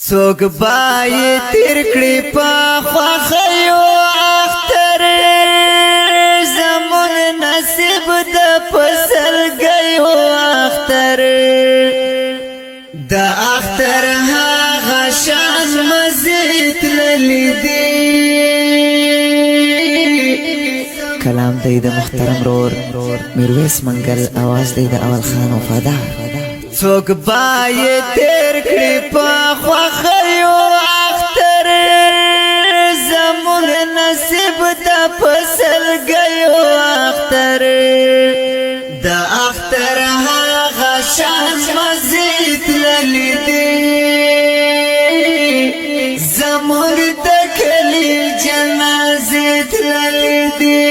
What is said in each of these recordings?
څوک باید تیر کړي په خوښیو اختر زمون نصیب د پسرګیو اختر د اختر هغه شان مزید لیدي کلام دی د محترم رور میرویس منګل आवाज دی د اول خان وفادار څوک باید تیر کړي په خوښیو اختر زمون نصیب د پسرګیو اختر د اختر هغه شان مزید لیدي زمون د کلی جنازې لیدي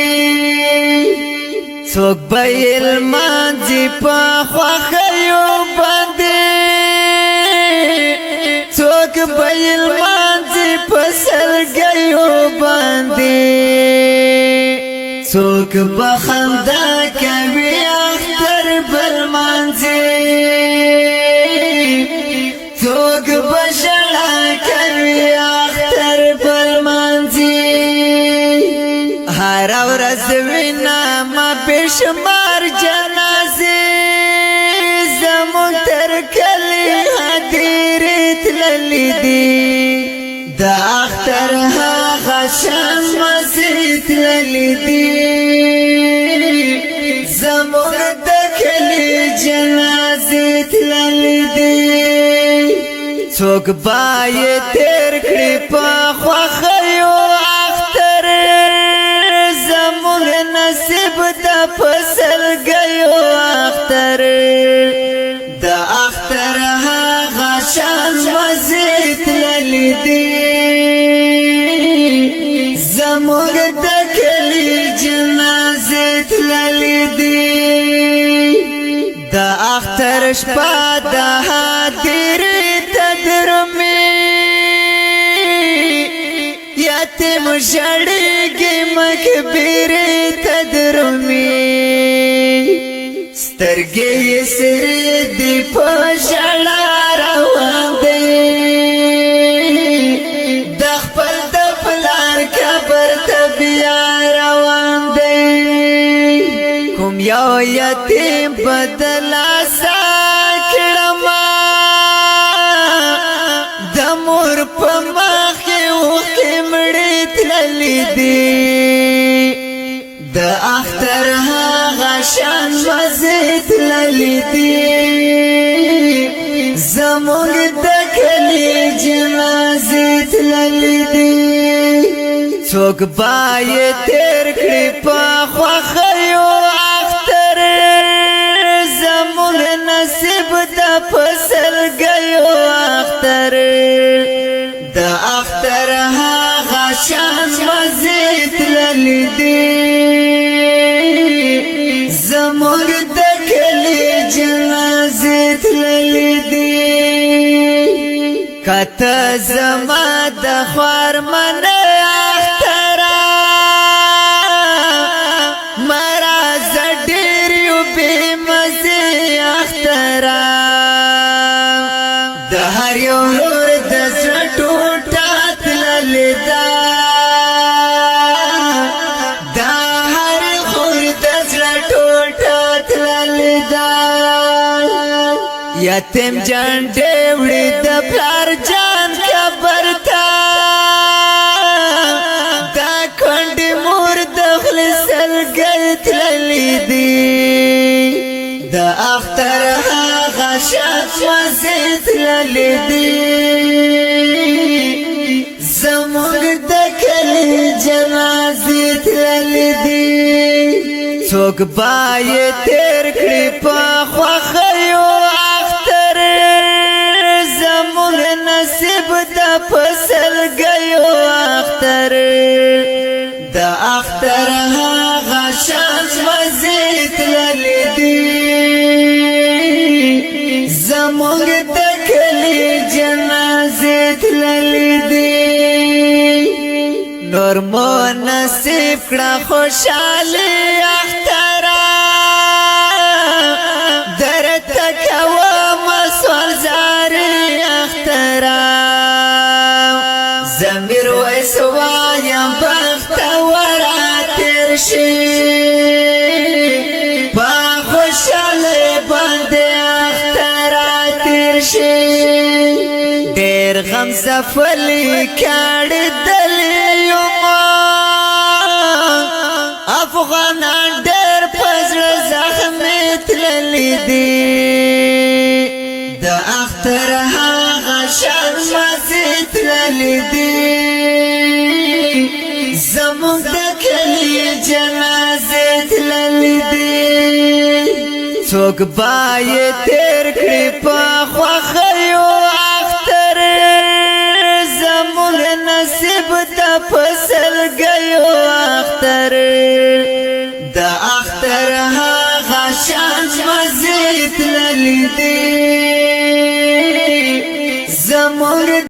څوک بیل مانځي په خوښیو باندې څوک بیل مانځي په سرګیو باندې څوک په خندا کوي اختر بل مانځي څوک په ژړا کوي اختر بل مانځي هر ورځ وینا ما بشمار جنازې زمون تر کلی هدیرې تللې دي د اختر هغه شان مزید تللې دي زمون د کلی جنازې تللې دي څوک باید تیر کړي په خوښیو اختر زمون نصیب د پسرګیو اختر د اختر هغه شان مزید لیدي زمون د کلی جنازې لیدي د اختر شپه د هدیرې تدرمي یتیم ژړېږي مقبرې تدرمي سترګې یې سرې دي په ژړا روان دی د خپل د پلار قبر ته بیا روان دی کوم یو یتیم په دلاسه کړما د مور په مخ کې اوښکې مړې تللې دي د اختر هغه شان مزید لیدي زمونږ د کلی جنازې تللې دي څوک باید تیر کړي په خوښیو اختر زمون نصیب د پسرګیو اختر د اختر هغه شان مزید لیدي زمون د کلی جنازې لیدي کته زما د خوار من اختر مراز ډېر یو بې مزې اختر د هر یو نور د زړه ټوټه تللې ده د هر خور د زړه ټوټه تللې ده یتیم جنډې وړي د پلار جان قبر ته دا کونډې مور د خولې سلګۍ تللې دي د اختر هغه شان مزید تللې دي زمونږ د کلی جنازې تللې دي څوک باید تیر کړي په خوښیو اختر زمون نصیب د پسرګیو اختر د اختر هغه شان مزید لیدي زمونږ د کلی جنازې لیدي نور مو نصیب کړه خوشالي اختر درته کوم سوال زاري اختر زمیر ویسوایم بختورا تیر شي با خوشحالی باندې اخترا تیر شي ډېر غم زفلی کړي دلیو افغانان ډېر پزړه زخمي تللي دي د اختر هغه شرمزې تللي دي زموږ د کلي جنازې تللي دي څوک باید تیر کړي په خوښیو اختر زموږ نصیب ته په سلګیو اختر د اختر هغه شان مزې تللي دي